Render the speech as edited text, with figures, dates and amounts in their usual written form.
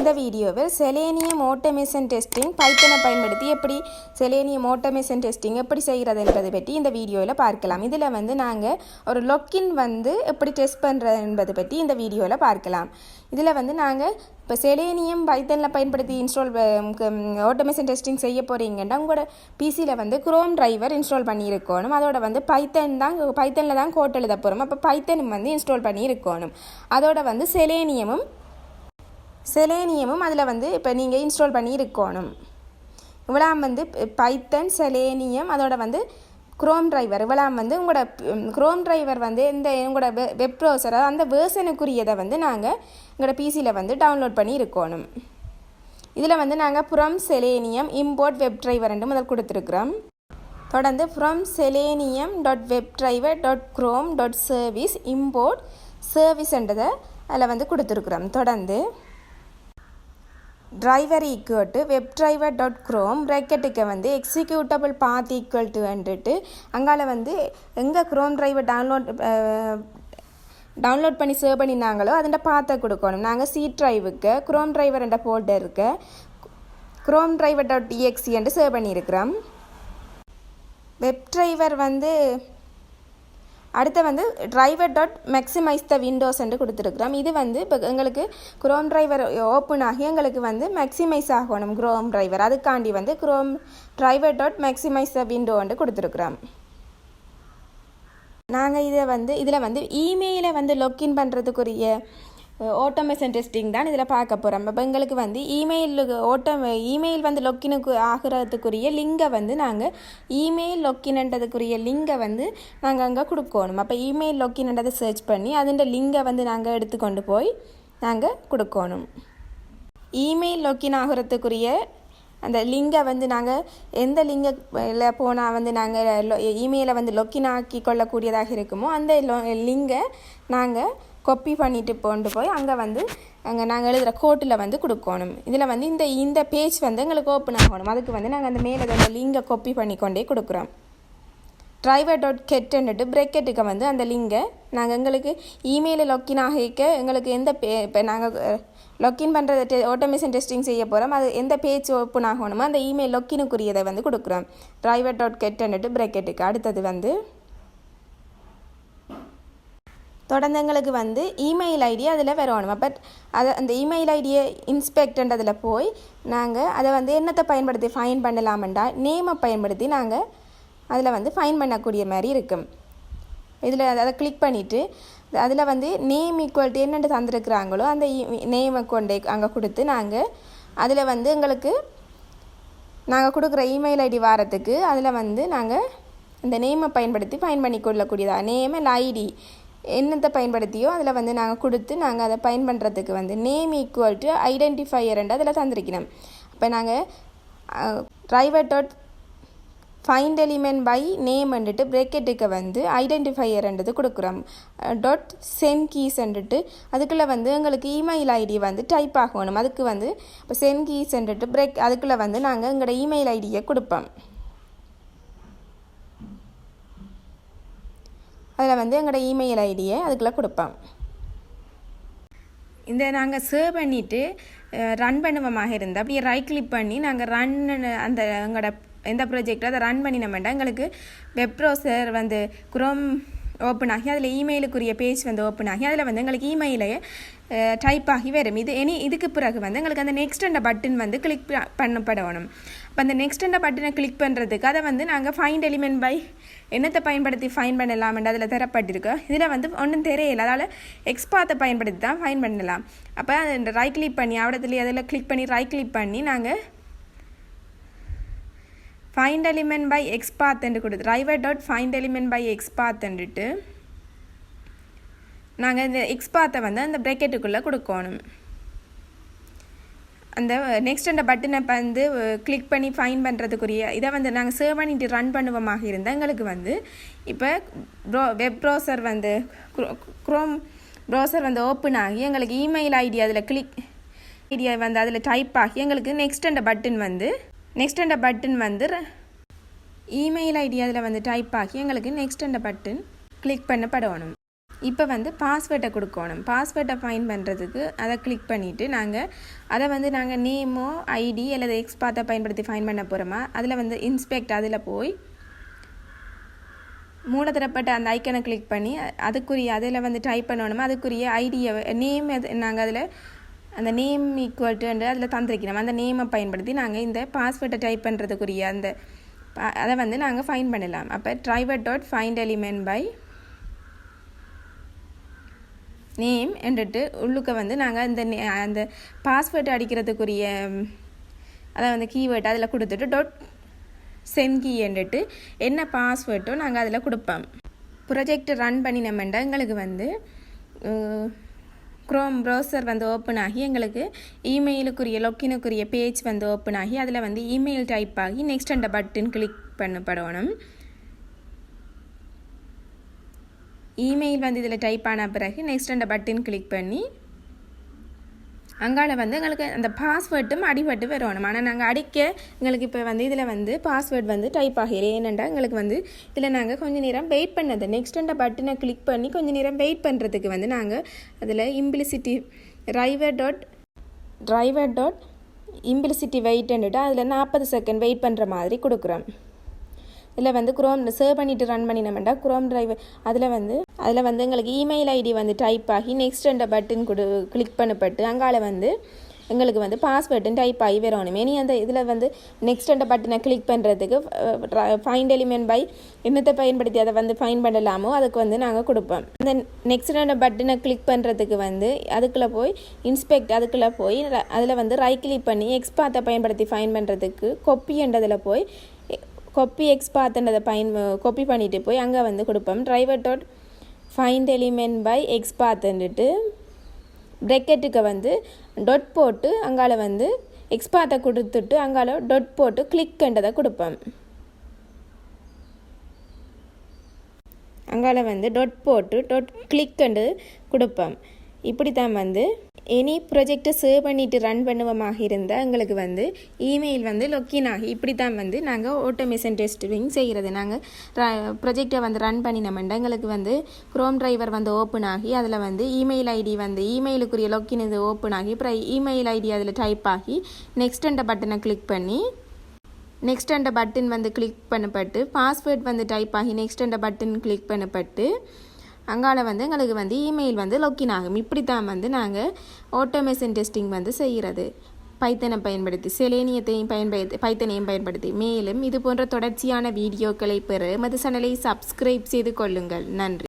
இந்த வீடியோவில் selenium automation testing பைத்தனை பயன்படுத்தி எப்படி செலேனியம் ஆட்டோமேஷன் டெஸ்டிங் எப்படி செய்கிறது என்பதை பற்றி இந்த வீடியோவில் பார்க்கலாம். இதில் நாங்கள் ஒரு லொக்கின் எப்படி டெஸ்ட் பண்ணுறது என்பதை பற்றி இந்த வீடியோவில் பார்க்கலாம். இதில் நாங்கள் இப்போ செலேனியம் பைத்தனில் பயன்படுத்தி இன்ஸ்டால் ஆட்டோமேஷன் டெஸ்டிங் செய்ய போகிறீங்கன்னா உங்களோட பிசியில் குரோம் டிரைவர் இன்ஸ்டால் பண்ணியிருக்கணும். அதோட பைத்தனில் தான் கோட் எழுத போகிறோம். அப்போ பைத்தனும் இன்ஸ்டால் பண்ணியிருக்கணும். அதோட செலேனியமும் அதில் இப்போ நீங்கள் இன்ஸ்டால் பண்ணி இருக்கணும். இவ்வளோ பைத்தன் செலேனியம் அதோட குரோம் டிரைவர் இவ்வளோ உங்களோட குரோம் டிரைவர் உங்களோட வெப் ப்ரௌசர் அந்த வேர்ஷனுக்குரியதை நாங்கள் எங்களோட பிசியில் டவுன்லோட் பண்ணி இருக்கணும். இதில் நாங்கள் from selenium import web driver முதல் கொடுத்துருக்குறோம். தொடர்ந்து ஃப்ரம் செலேனியம் .webdriver.chrome.service இம்போர்ட் சர்வீஸ்ன்றதை அதில் கொடுத்துருக்குறோம். தொடர்ந்து driver equal to webdriver.chrome bracketக்கு executable path equal to வந்துட்டு அங்கால எங்கே குரோம் டிரைவர் டவுன்லோட் பண்ணி சேவ் பண்ணினாங்களோ அதில் பாத்தை கொடுக்கணும். நாங்கள் சி டிரைவுக்கு குரோம் டிரைவர் என்ற ஃபோல்டருக்கு குரோம் driver.exe என்று சேவ் பண்ணியிருக்கிறோம். வெப் டிரைவர் அடுத்து driver.maximize the windows என்று கொடுத்துருக்குறோம். இது இப்போ எங்களுக்கு குரோம் டிரைவர் ஓப்பன் ஆகி எங்களுக்கு மேக்ஸிமைஸ் ஆகணும் குரோம் டிரைவர். அதுக்காண்டி குரோம் driver.maximize the window என்று கொடுத்துருக்குறோம். நாங்கள் இதில் இமெயிலை லொக்கின் பண்ணுறதுக்குரிய ஆட்டோமேஷன் டெஸ்டிங் தான் இதில் பார்க்க போகிறோம். இப்போ எங்களுக்கு இமெயில் லொக்கினுக்கு ஆகிறதுக்குரிய லிங்கை நாங்கள் இமெயில் லொக்கின்ன்றதுக்குரிய லிங்கை நாங்கள் அங்கே கொடுக்கணும். அப்போ இமெயில் லொக்கின்ன்றதை சர்ச் பண்ணி அதுன்ற லிங்கை நாங்கள் எடுத்துக்கொண்டு போய் நாங்கள் கொடுக்கணும். இமெயில் லொக்கின் ஆகிறதுக்குரிய அந்த லிங்கை நாங்கள் எந்த லிங்கில் போனால் நாங்கள் இமெயிலை லொக்கின் ஆக்கி கொள்ளக்கூடியதாக இருக்குமோ அந்த லிங்கை நாங்கள் காப்பி பண்ணிட்டு கொண்டு போய் அங்கே நாங்கள் எழுதுகிற கோட்டில் கொடுக்கணும். இதில் இந்த பேஜ் எங்களுக்கு ஓப்பன் ஆகணும். அதுக்கு நாங்கள் அந்த மேலே அந்த லிங்கை காப்பி பண்ணி கொண்டே கொடுக்குறோம். driver.getன்னுட்டு ப்ரெக்கெட்டுக்கு அந்த லிங்கை நாங்கள் எங்களுக்கு இமெயிலில் லொக்கின் ஆகிக்க எங்களுக்கு எந்த இப்போ நாங்கள் லொக்கின் பண்ணுறது ஆட்டோமேஷன் டெஸ்டிங் செய்ய போகிறோம். அது எந்த பேஜ் ஓப்பன் ஆகணுமோ அந்த இமெயில் லொக்கினுக்குரியதை கொடுக்குறோம். driver.getன்னுட்டு ப்ரெக்கெட்டுக்கு அடுத்தது தொடர்ந்து எங்களுக்கு இமெயில் ஐடி அதில் வரணும். பட் அந்த இமெயில் ஐடியை இன்ஸ்பெக்ட்ன்றதில் போய் நாங்கள் அதை என்னத்தை பயன்படுத்தி ஃபைன் பண்ணலாமெண்டா நேமை பயன்படுத்தி நாங்கள் அதில் ஃபைன் பண்ணக்கூடிய மாதிரி இருக்கும். இதில் அதை கிளிக் பண்ணிவிட்டு அதில் நேம் ஈக்குவல்ட்டு என்னென்று தந்துருக்குறாங்களோ அந்த நேமை கொண்டே அங்கே கொடுத்து நாங்கள் அதில் எங்களுக்கு நாங்கள் கொடுக்குற இமெயில் ஐடி வாரத்துக்கு அதில் நாங்கள் இந்த நேமை பயன்படுத்தி ஃபைன் பண்ணி கொள்ளக்கூடியதா நேம் இல்லை ஐடி என்னத்தை பயன்படுத்தியோ அதில் நாங்கள் கொடுத்து நாங்கள் அதை பயன் பண்ணுறதுக்கு நேம் ஈக்குவல் டு ஐடென்டிஃபையர்ண்டு அதில் தந்திருக்கணும். அப்போ நாங்கள் driver.find element by name வந்துட்டு ப்ரெக்கெட்டுக்கு ஐடென்டிஃபையர்ன்றது கொடுக்குறோம். .send keys வந்துட்டு அதுக்குள்ளே எங்களுக்கு இமெயில் ஐடி டைப் ஆகணும். அதுக்கு இப்போ send keys வந்துட்டு அதுக்குள்ளே நாங்கள் எங்களோட இமெயில் ஐடியை கொடுப்போம். அதில் எங்களோட இமெயில் ஐடியை அதுக்குள்ளே கொடுப்போம். இந்த நாங்கள் சேவ் பண்ணிவிட்டு ரன் பண்ணுவோமாக இருந்தால் அப்படியே ரைட் கிளிக் பண்ணி நாங்கள் அந்த எங்களோட எந்த ப்ராஜெக்டோ அதை ரன் பண்ணினோம்னா எங்களுக்கு வெப் ப்ரௌசர் குரோம் ஓப்பன் ஆகி அதில் இமெயிலுக்குரிய பேஜ் ஓப்பன் ஆகி அதில் எங்களுக்கு இமெயிலையே டைப் ஆகி வரும். இதுக்கு பிறகு எங்களுக்கு அந்த நெக்ஸ்ட் பட்டன் கிளிக் பண்ணப்படணும். அப்போ அந்த நெக்ஸ்ட் பட்டனை கிளிக் பண்ணுறதுக்கு அதை நாங்கள் ஃபைண்ட் எலிமெண்ட் பை என்னத்தை பயன்படுத்தி ஃபைன் பண்ணலாம்னு அதில் தரப்பட்டிருக்கு. இதில் ஒன்றும் தெரியல, அதால் எக்ஸ்பாத்தை பயன்படுத்தி தான் ஃபைன் பண்ணலாம். அப்போ அந்த ரைட் கிளிக் பண்ணி அவடத்துலேயே அதில் கிளிக் பண்ணி ரைட் கிளிக் பண்ணி நாங்கள் ஃபைண்ட் எலிமெண்ட் பை எக்ஸ்பாத் என்று கொடுத்து driver.find element by எக்ஸ்பாத் என்றுட்டு நாங்கள் இந்த எக்ஸ்பாத்தை அந்த ப்ரெக்கெட்டுக்குள்ளே கொடுக்கணும். அந்த நெக்ஸ்ட் அந்த பட்டனை கிளிக் பண்ணி ஃபைன் பண்ணுறதுக்குரிய இதை நாங்கள் சேவ் பண்ணிட்டு ரன் பண்ணுவோமாக இருந்தால் எங்களுக்கு இப்போ web browser chrome browser open ஆகி எங்களுக்கு இமெயில் ஐடி அதில் கிளிக் ஐடியா அதில் டைப் ஆகி எங்களுக்கு நெக்ஸ்ட் அந்த பட்டன் இமெயில் ஐடி அதில் டைப் ஆகி எங்களுக்கு நெக்ஸ்ட் அந்த பட்டன் கிளிக் பண்ணப்படணும். இப்போ வந்து பாஸ்வேர்டை கொடுக்கணும். பாஸ்வேர்டை ஃபைன் பண்ணுறதுக்கு அதை கிளிக் பண்ணிவிட்டு அதை வந்து நாங்கள் நேமோ ஐடி அல்லது எக்ஸ்பாத்தை பயன்படுத்தி ஃபைன் பண்ண போகிறோமா, அதில் வந்து இன்ஸ்பெக்ட் அதில் போய் மூலதரப்பட்ட அந்த ஐக்கனை கிளிக் பண்ணி அதில் வந்து டைப் பண்ணணுமா, அதுக்குரிய ஐடியை நேம் நாங்கள் அதில் அந்த நேம் ஈக்குவல் டு அதில் தந்திருக்கணும். அந்த நேமை பயன்படுத்தி நாங்கள் இந்த பாஸ்வேர்டை டைப் பண்ணுறதுக்குரிய அதை வந்து நாங்கள் ஃபைன் பண்ணலாம். அப்போ driver.findElement by நேம் என்றுட்டு உள்ளுக்க வந்து நாங்கள் அந்த பாஸ்வேர்டு அடிக்கிறதுக்குரிய அதை வந்து கீவேர்டு அதில் கொடுத்துட்டு சென்கி என்றுட்டு என்ன பாஸ்வேர்டோ நாங்கள் அதில் கொடுப்போம். ப்ரொஜெக்ட் ரன் பண்ணினோம்னா எங்களுக்கு வந்து க்ரோம் ப்ரௌசர் வந்து ஓப்பன் ஆகி எங்களுக்கு இமெயிலுக்குரிய லொக்கினுக்குரிய பேஜ் வந்து ஓப்பன் ஆகி அதில் வந்து இமெயில் டைப் ஆகி நெக்ஸ்ட் அந்த பட்டன் கிளிக் பண்ணப்படணும். இமெயில் வந்து இதில் டைப் ஆன பிறகு நெக்ஸ்ட் அந்த பட்டன் கிளிக் பண்ணி அங்கால வந்து எங்களுக்கு அந்த பாஸ்வேர்டும் அடிபட்டு வரணும். ஆனால் நாங்கள் எங்களுக்கு இப்போ வந்து இதில் வந்து பாஸ்வேர்டு வந்து டைப் ஆகிறேன். ஏனெண்டா எங்களுக்கு வந்து இதில் நாங்கள் கொஞ்சம் நேரம் வெயிட் பண்ணது நெக்ஸ்ட் அந்த பட்டனை கிளிக் பண்ணி கொஞ்சம் நேரம் வெயிட் பண்ணுறதுக்கு வந்து நாங்கள் அதில் driver.implicity வெயிட்ன்னுட்டு அதில் 40 செகண்ட் வெயிட் பண்ணுற மாதிரி கொடுக்குறோம். இதில் வந்து குரோம் சேவ் பண்ணிவிட்டு ரன் பண்ணினோம்னா குரோம் டிரைவர் அதில் வந்து எங்களுக்கு இமெயில் ஐடி வந்து டைப் ஆகி நெக்ஸ்ட் அந்த பட்டன் கிளிக் பண்ணப்பட்டு அங்கால வந்து எங்களுக்கு வந்து பாஸ்வேர்டும் டைப் ஆகி வரணும். இனி அந்த இதில் வந்து நெக்ஸ்ட் அந்த பட்டனை கிளிக் பண்ணுறதுக்கு ஃபைண்ட் எலிமெண்ட் பை என்னத்தை பயன்படுத்தி அதை வந்து ஃபைன் பண்ணலாமோ அதுக்கு வந்து நாங்கள் கொடுப்போம். இந்த நெக்ஸ்ட் அந்த பட்டனை கிளிக் பண்ணுறதுக்கு வந்து அதுக்குள்ளே போய் இன்ஸ்பெக்ட் அதுக்குள்ளே போய் அதில் வந்து ரைட் கிளிக் பண்ணி எக்ஸ்பாத்தை பயன்படுத்தி ஃபைன் பண்ணுறதுக்கு கொப்பின்றதில் போய் கொப்பி எக்ஸ்பாத்துன்றதை கொப்பி பண்ணிட்டு போய் அங்கே வந்து கொடுப்போம். driver.findElement by எக்ஸ்பாத்துன்னுட்டு ப்ரெக்கெட்டுக்கு வந்து டொட் போட்டு அங்கால வந்து எக்ஸ்பாத்தை கொடுத்துட்டு அங்கால டொட் போட்டு கிளிக்ன்றதை கொடுப்போம். அங்கால வந்து டொட் போட்டு கிளிக்ண்டு கொடுப்போம். இப்படி தான் வந்து எனி ப்ரொஜெக்டை சேவ் பண்ணிவிட்டு ரன் பண்ணுவோமாக இருந்தால் எங்களுக்கு வந்து இமெயில் வந்து லொக்கின் ஆகி இப்படி தான் வந்து நாங்கள் ஆட்டோமேஷன் டெஸ்டிங் செய்கிறது. நாங்கள் ப்ரொஜெக்டை வந்து ரன் பண்ணினோம்னா எங்களுக்கு வந்து க்ரோம் டிரைவர் வந்து ஓப்பன் ஆகி அதில் வந்து இமெயில் ஐடி வந்து இமெயிலுக்குரிய லொக்கின் இது ஓப்பன் ஆகி அப்புறம் இமெயில் ஐடி அதில் டைப் ஆகி நெக்ஸ்ட் அந்த பட்டனை கிளிக் பண்ணி நெக்ஸ்ட் அந்த பட்டன் வந்து கிளிக் பண்ணப்பட்டு பாஸ்வேர்ட் வந்து டைப் ஆகி நெக்ஸ்ட் அந்த பட்டன் கிளிக் பண்ணப்பட்டு அங்கால வந்து எங்களுக்கு வந்து இமெயில் வந்து லொக்கின் ஆகும். இப்படி தான் வந்து நாங்கள் ஆட்டோமேஷன் டெஸ்டிங் வந்து செய்கிறது. பைத்தனை பயன்படுத்தி செலேனியத்தையும் பைத்தனையும் பயன்படுத்தி. மேலும் இது போன்ற தொடர்ச்சியான வீடியோக்களை பெற எமது சேனலை சப்ஸ்கிரைப் செய்து கொள்ளுங்கள். நன்றி.